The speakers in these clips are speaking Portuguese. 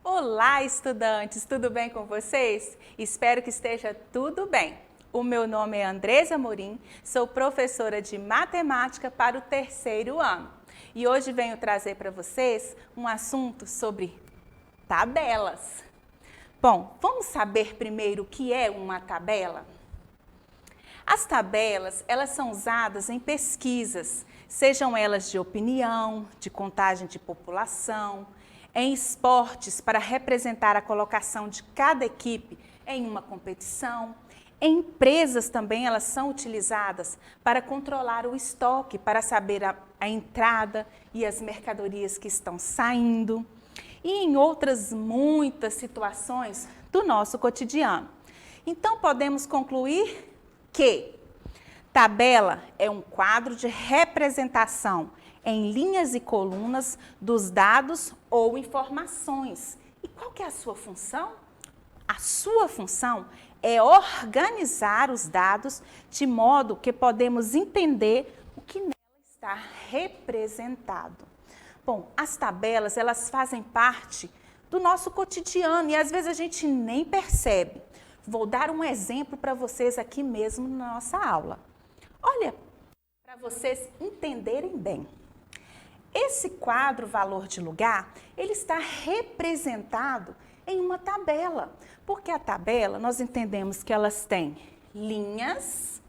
Olá, estudantes! Tudo bem com vocês? Espero que esteja tudo bem. O meu nome é Andresa Amorim, sou professora de matemática para o 3º ano. E hoje venho trazer para vocês um assunto sobre tabelas. Bom, vamos saber primeiro o que é uma tabela? As tabelas, elas são usadas em pesquisas, sejam elas de opinião, de contagem de população, em esportes para representar a colocação de cada equipe em uma competição. Em empresas também elas são utilizadas para controlar o estoque, para saber a entrada e as mercadorias que estão saindo. E em outras muitas situações do nosso cotidiano. Então podemos concluir que tabela é um quadro de representação em linhas e colunas dos dados ou informações. E qual que é a sua função? A sua função é organizar os dados de modo que podemos entender o que nela está representado. Bom, as tabelas, elas fazem parte do nosso cotidiano e às vezes a gente nem percebe. Vou dar um exemplo para vocês aqui mesmo na nossa aula. Olha, para vocês entenderem bem. Esse quadro valor de lugar, ele está representado em uma tabela. Porque a tabela, nós entendemos que elas têm linhas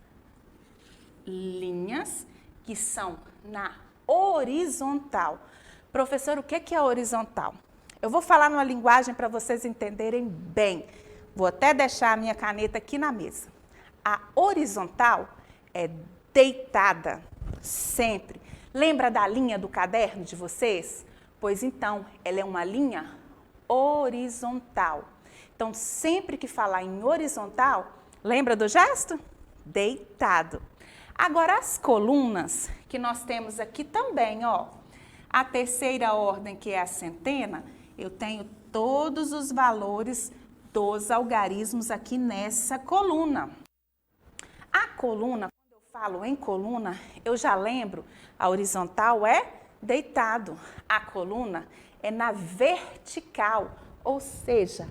que são na horizontal. Professor, o que é horizontal? Eu vou falar numa linguagem para vocês entenderem bem. Vou até deixar a minha caneta aqui na mesa. A horizontal é deitada, sempre. Lembra da linha do caderno de vocês? Pois então, ela é uma linha horizontal. Então, sempre que falar em horizontal, lembra do gesto? Deitado. Agora, as colunas que nós temos aqui também, ó. A terceira ordem, que é a centena, eu tenho todos os valores dos algarismos aqui nessa coluna. A coluna, quando eu falo em coluna, eu já lembro, a horizontal é deitado, a coluna é na vertical, ou seja,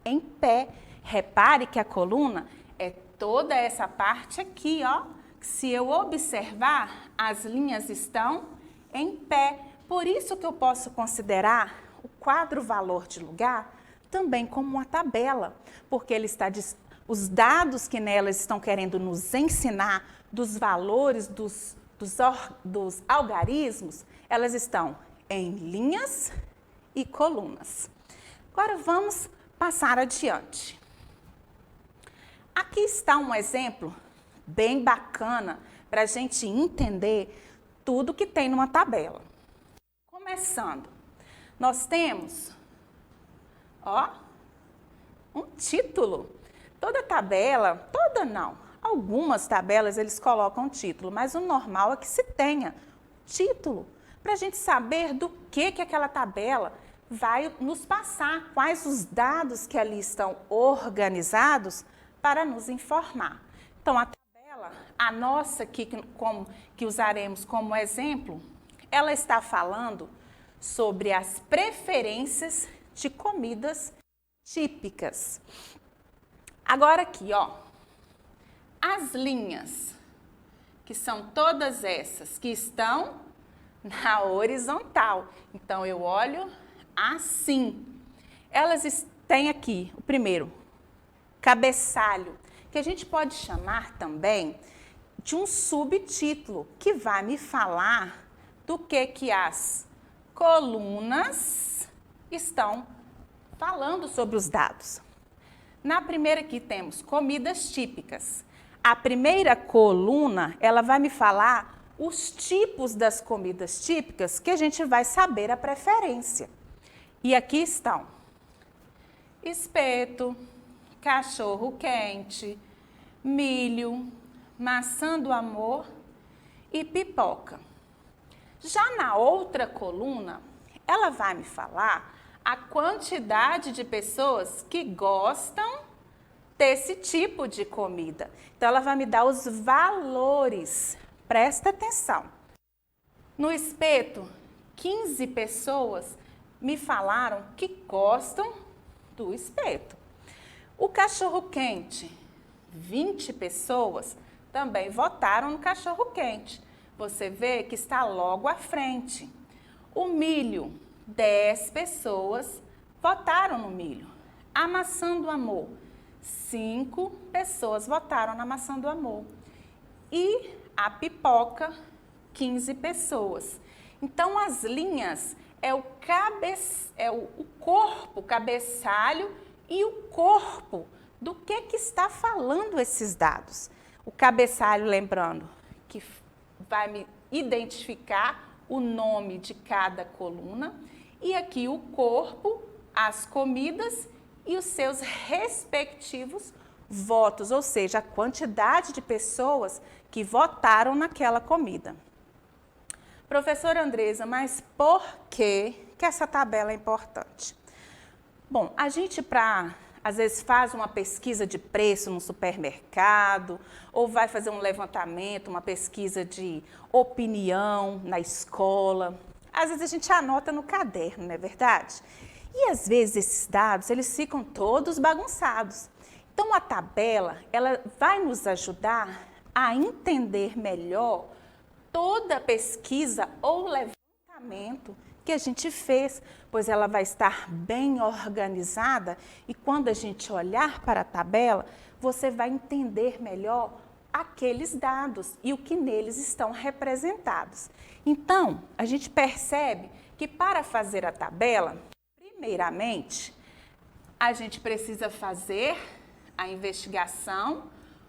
em pé. Repare que a coluna é toda essa parte aqui, ó. Se eu observar, as linhas estão em pé. Por isso que eu posso considerar o quadro valor de lugar também como uma tabela, porque ele está os dados que nelas estão querendo nos ensinar dos valores dos algarismos, elas estão em linhas e colunas. Agora vamos passar adiante. Aqui está um exemplo bem bacana para a gente entender tudo que tem numa tabela. Começando, nós temos, ó, um título. Toda tabela, toda não, algumas tabelas eles colocam título, mas o normal é que se tenha título, para a gente saber do que aquela tabela vai nos passar, quais os dados que ali estão organizados para nos informar. Então, a tabela, a nossa aqui, que usaremos como exemplo, ela está falando sobre as preferências de comidas típicas. Agora aqui, ó, as linhas, que são todas essas que estão na horizontal. Então, eu olho assim. Elas têm aqui, o primeiro, cabeçalho, que a gente pode chamar também de um subtítulo, que vai me falar do que as colunas estão falando sobre os dados. Na primeira aqui temos comidas típicas. A primeira coluna, ela vai me falar os tipos das comidas típicas que a gente vai saber a preferência. E aqui estão espeto, cachorro quente, milho, maçã do amor e pipoca. Já na outra coluna, ela vai me falar a quantidade de pessoas que gostam desse tipo de comida. Então, ela vai me dar os valores. Presta atenção. No espeto, 15 pessoas me falaram que gostam do espeto. O cachorro-quente, 20 pessoas também votaram no cachorro-quente. Você vê que está logo à frente. O milho, 10 pessoas votaram no milho. A maçã do amor, 5 pessoas votaram na maçã do amor. E a pipoca, 15 pessoas. Então, as linhas é o corpo, cabeçalho e o corpo do que está falando esses dados. O cabeçalho, lembrando, que vai me identificar o nome de cada coluna. E aqui o corpo, as comidas e os seus respectivos votos, ou seja, a quantidade de pessoas que votaram naquela comida. Professora Andresa, mas por que essa tabela é importante? Bom, a gente às vezes faz uma pesquisa de preço no supermercado, ou vai fazer um levantamento, uma pesquisa de opinião na escola. Às vezes a gente anota no caderno, não é verdade? E às vezes esses dados, eles ficam todos bagunçados. Então a tabela, ela vai nos ajudar a entender melhor toda a pesquisa ou levantamento que a gente fez, pois ela vai estar bem organizada e quando a gente olhar para a tabela, você vai entender melhor aqueles dados e o que neles estão representados. Então, a gente percebe que para fazer a tabela, primeiramente, a gente precisa fazer a investigação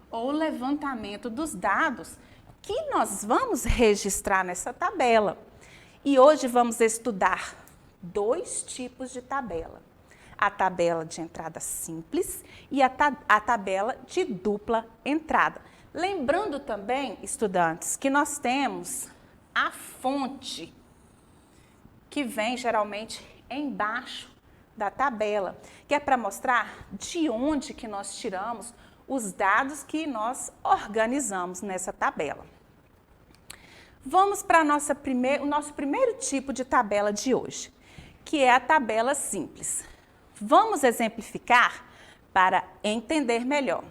ou levantamento dos dados que nós vamos registrar nessa tabela. E hoje vamos estudar 2 tipos de tabela. A tabela de entrada simples e a tabela de dupla entrada. Lembrando também, estudantes, que nós temos a fonte, que vem geralmente embaixo da tabela, que é para mostrar de onde que nós tiramos os dados que nós organizamos nessa tabela. Vamos para o nosso primeiro tipo de tabela de hoje, que é a tabela simples. Vamos exemplificar para entender melhor.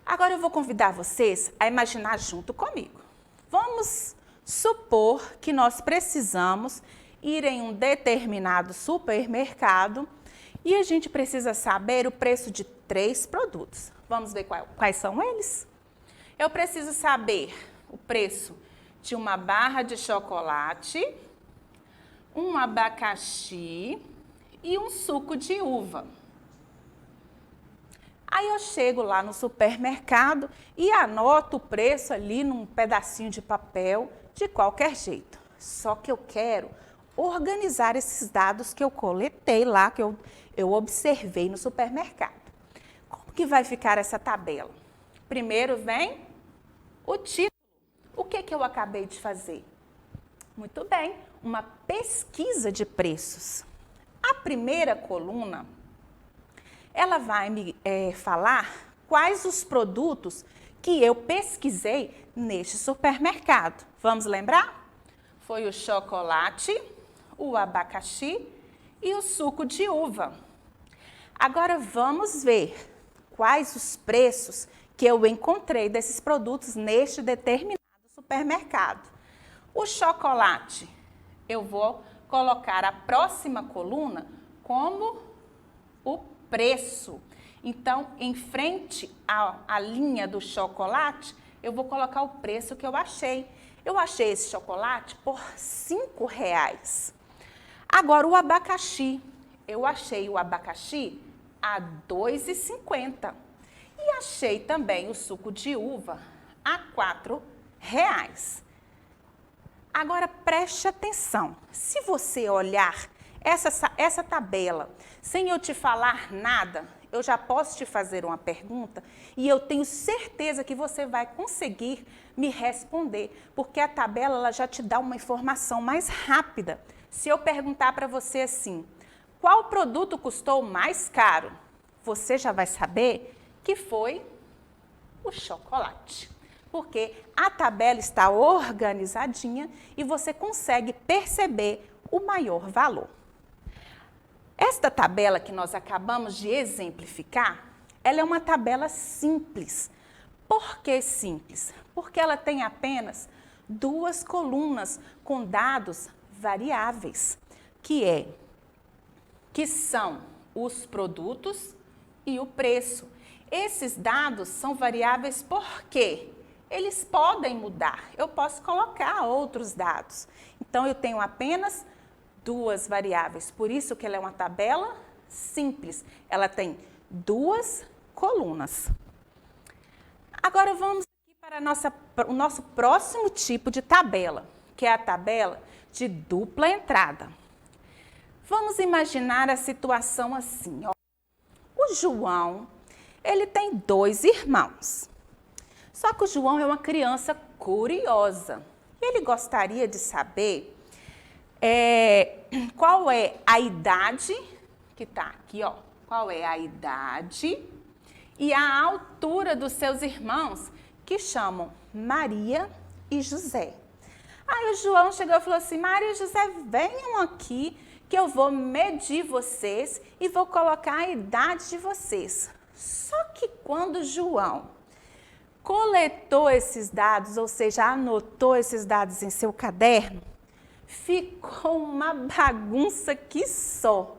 Agora eu vou convidar vocês a imaginar junto comigo. Vamos supor que nós precisamos ir em um determinado supermercado e a gente precisa saber o preço de 3 produtos. Vamos ver quais são eles? Eu preciso saber o preço de uma barra de chocolate, um abacaxi e um suco de uva. Aí eu chego lá no supermercado e anoto o preço ali num pedacinho de papel de qualquer jeito. Só que eu quero organizar esses dados que eu coletei lá, que eu observei no supermercado. Como que vai ficar essa tabela? Primeiro vem o título. O que eu acabei de fazer? Muito bem, uma pesquisa de preços. A primeira coluna, ela vai me falar quais os produtos que eu pesquisei neste supermercado. Vamos lembrar? Foi o chocolate, o abacaxi e o suco de uva. Agora vamos ver quais os preços que eu encontrei desses produtos neste determinado supermercado. O chocolate, eu vou colocar a próxima coluna como o preço. Então, em frente à linha do chocolate, eu vou colocar o preço que eu achei. Eu achei esse chocolate por R$5. Agora, o abacaxi. Eu achei o abacaxi a R$2,50. E achei também o suco de uva a R$4. Agora, preste atenção. Se você olhar essa tabela, sem eu te falar nada, eu já posso te fazer uma pergunta e eu tenho certeza que você vai conseguir me responder, porque a tabela ela já te dá uma informação mais rápida. Se eu perguntar para você assim, qual produto custou mais caro? Você já vai saber que foi o chocolate. Porque a tabela está organizadinha e você consegue perceber o maior valor. Esta tabela que nós acabamos de exemplificar, ela é uma tabela simples. Por que simples? Porque ela tem apenas duas colunas com dados variáveis, que são os produtos e o preço. Esses dados são variáveis porque eles podem mudar. Eu posso colocar outros dados. Então, eu tenho apenas duas variáveis. Por isso que ela é uma tabela simples. Ela tem duas colunas. Agora, vamos aqui para o nosso próximo tipo de tabela, que é a tabela de dupla entrada. Vamos imaginar a situação assim. Ó. O João, ele tem 2 irmãos. Só que o João é uma criança curiosa. Ele gostaria de saber qual é a idade, que está aqui, ó. Qual é a idade e a altura dos seus irmãos, que chamam Maria e José. Aí o João chegou e falou assim, Maria e José, venham aqui que eu vou medir vocês e vou colocar a idade de vocês. Só que quando João coletou esses dados, ou seja, anotou esses dados em seu caderno, ficou uma bagunça que só.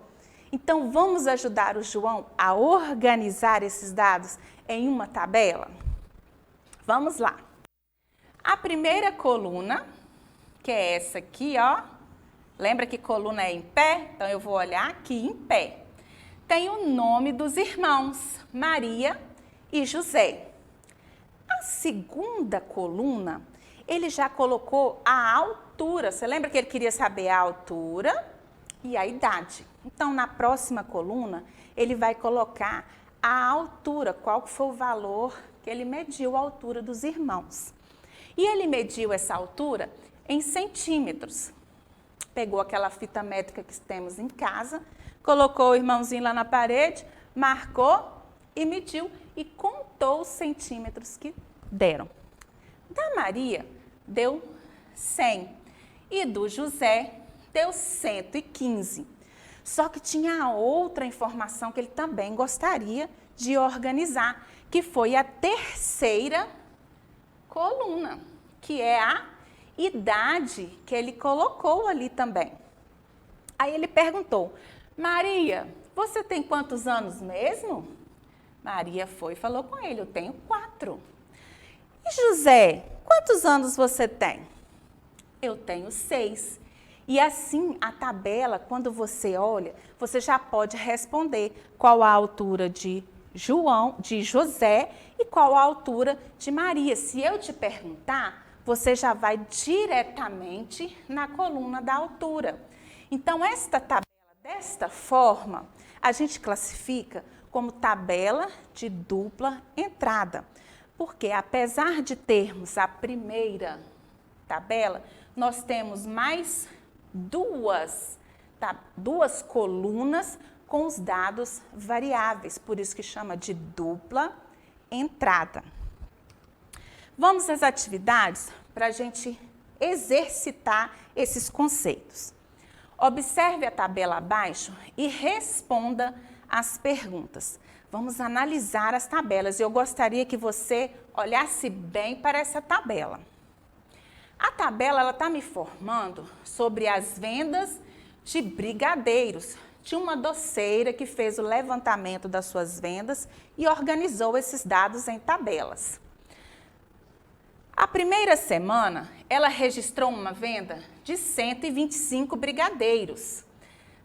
Então, vamos ajudar o João a organizar esses dados em uma tabela? Vamos lá. A primeira coluna, que é essa aqui, ó. Lembra que coluna é em pé? Então, eu vou olhar aqui em pé. Tem o nome dos irmãos, Maria e José. A segunda coluna, ele já colocou a altura. Você lembra que ele queria saber a altura e a idade? Então, na próxima coluna, ele vai colocar a altura, qual foi o valor que ele mediu a altura dos irmãos. E ele mediu essa altura em centímetros. Pegou aquela fita métrica que temos em casa, colocou o irmãozinho lá na parede, marcou e mediu e contou os centímetros que deram. Da Maria, deu 100 e do José, deu 115. Só que tinha outra informação que ele também gostaria de organizar, que foi a terceira coluna, que é a idade que ele colocou ali também. Aí ele perguntou, Maria, você tem quantos anos mesmo? Maria foi e falou com ele, eu tenho 4. E José, quantos anos você tem? Eu tenho 6. E assim, a tabela, quando você olha, você já pode responder qual a altura de José e qual a altura de Maria. Se eu te perguntar, você já vai diretamente na coluna da altura. Então, esta tabela, desta forma, a gente classifica como tabela de dupla entrada. Porque, apesar de termos a primeira tabela, nós temos mais duas colunas com os dados variáveis, por isso que chama de dupla entrada. Vamos às atividades para a gente exercitar esses conceitos. Observe a tabela abaixo e responda as perguntas. Vamos analisar as tabelas e eu gostaria que você olhasse bem para essa tabela. A tabela está me informando sobre as vendas de brigadeiros, de uma doceira que fez o levantamento das suas vendas e organizou esses dados em tabelas. A primeira semana, ela registrou uma venda de 125 brigadeiros.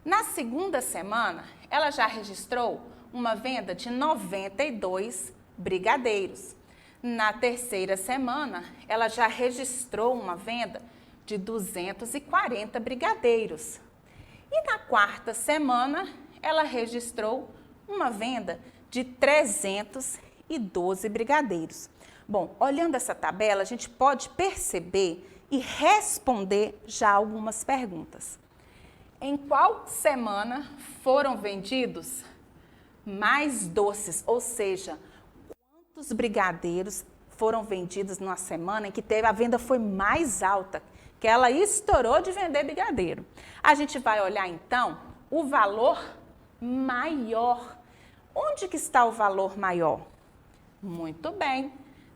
Na segunda semana, ela já registrou uma venda de 92 brigadeiros. Na terceira semana, ela já registrou uma venda de 240 brigadeiros. E na quarta semana, ela registrou uma venda de 312 brigadeiros. Bom, olhando essa tabela, a gente pode perceber e responder já algumas perguntas. Em qual semana foram vendidos mais doces? Ou seja, quantos brigadeiros foram vendidos numa semana em que a venda foi mais alta que ela estourou de vender brigadeiro. A gente vai olhar então o valor maior. Onde que está o valor maior? Muito bem,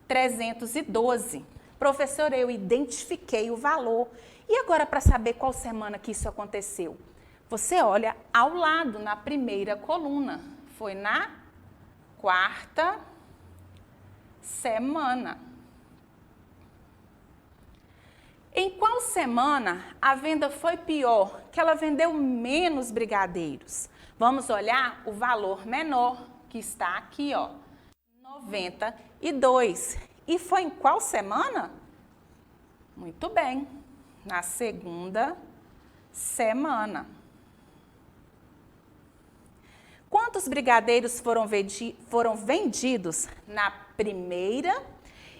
312. Professor, eu identifiquei o valor. E agora para saber qual semana que isso aconteceu? Você olha ao lado, na primeira coluna. Foi na quarta semana. Em qual semana a venda foi pior, que ela vendeu menos brigadeiros? Vamos olhar o valor menor, que está aqui, ó, 92. E foi em qual semana? Muito bem, na segunda semana. Quantos brigadeiros foram vendidos na primeira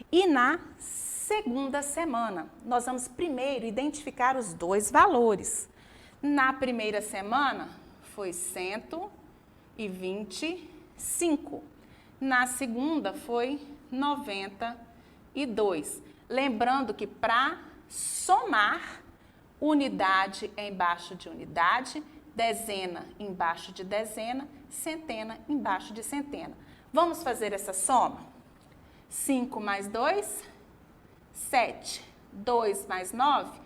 e na segunda semana? Nós vamos primeiro identificar os dois valores. Na primeira semana foi 125. Na segunda foi 92. Lembrando que para somar, unidade é embaixo de unidade, dezena embaixo de dezena, centena embaixo de centena. Vamos fazer essa soma? 5 mais 2, 7. 2 mais 9,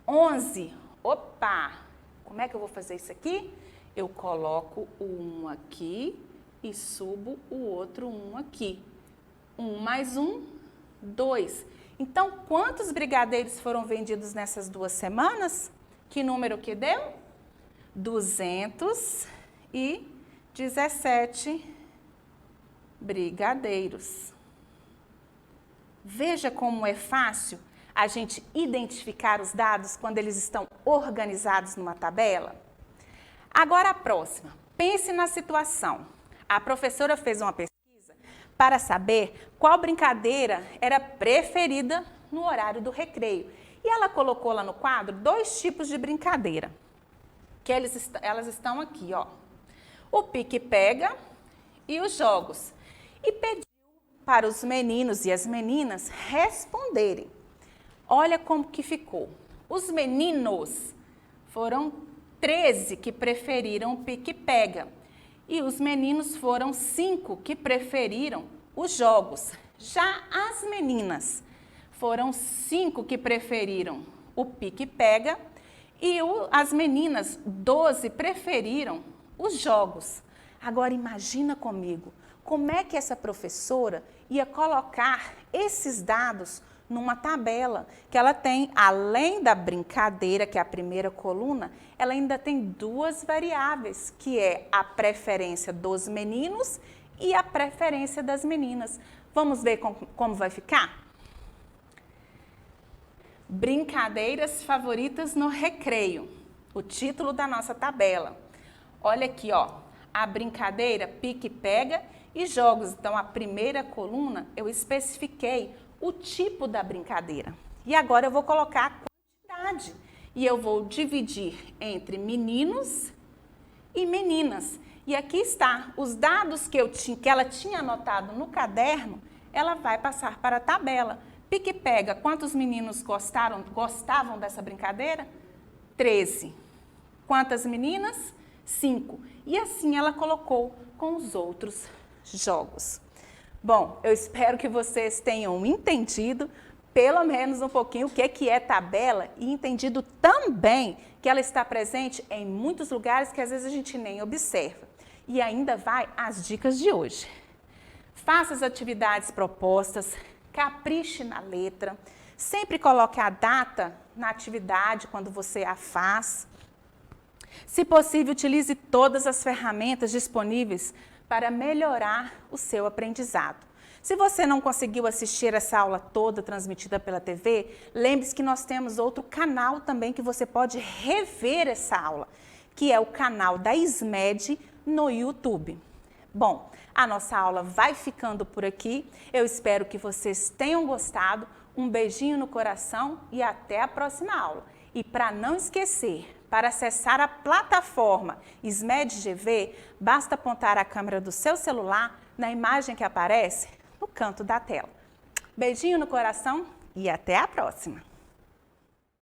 11. Opa! Como é que eu vou fazer isso aqui? Eu coloco o 1 aqui e subo o outro 1 aqui. 1 mais 1, 2. Então, quantos brigadeiros foram vendidos nessas 2 semanas? Que número que deu? 217 brigadeiros. Veja como é fácil a gente identificar os dados quando eles estão organizados numa tabela. Agora a próxima. Pense na situação. A professora fez uma pesquisa para saber qual brincadeira era preferida no horário do recreio. E ela colocou lá no quadro 2 tipos de brincadeira. Que elas estão aqui, ó. O pique-pega e os jogos. E pediu para os meninos e as meninas responderem. Olha como que ficou. Os meninos foram 13 que preferiram o pique-pega. E os meninos foram 5 que preferiram os jogos. Já as meninas foram 5 que preferiram o pique-pega. E as meninas, 12, preferiram os jogos. Agora imagina comigo, como é que essa professora ia colocar esses dados numa tabela que ela tem, além da brincadeira, que é a primeira coluna, ela ainda tem 2 variáveis, que é a preferência dos meninos e a preferência das meninas. Vamos ver como vai ficar? Brincadeiras favoritas no recreio, o título da nossa tabela. Olha aqui, ó, a brincadeira pique-pega e jogos. Então, a primeira coluna eu especifiquei o tipo da brincadeira. E agora eu vou colocar a quantidade. E eu vou dividir entre meninos e meninas. E aqui está, os dados que ela tinha anotado no caderno, ela vai passar para a tabela. Pique-pega, quantos meninos gostavam dessa brincadeira? 13. Quantas meninas? 5. E assim ela colocou com os outros jogos. Bom, eu espero que vocês tenham entendido pelo menos um pouquinho o que é tabela e entendido também que ela está presente em muitos lugares que às vezes a gente nem observa. E ainda vai as dicas de hoje. Faça as atividades propostas, capriche na letra, sempre coloque a data na atividade quando você a faz. Se possível, utilize todas as ferramentas disponíveis para melhorar o seu aprendizado. Se você não conseguiu assistir essa aula toda transmitida pela TV, lembre-se que nós temos outro canal também que você pode rever essa aula, que é o canal da SMED no YouTube. Bom, a nossa aula vai ficando por aqui. Eu espero que vocês tenham gostado. Um beijinho no coração e até a próxima aula. E para não esquecer, para acessar a plataforma SMED GV, basta apontar a câmera do seu celular na imagem que aparece no canto da tela. Beijinho no coração e até a próxima!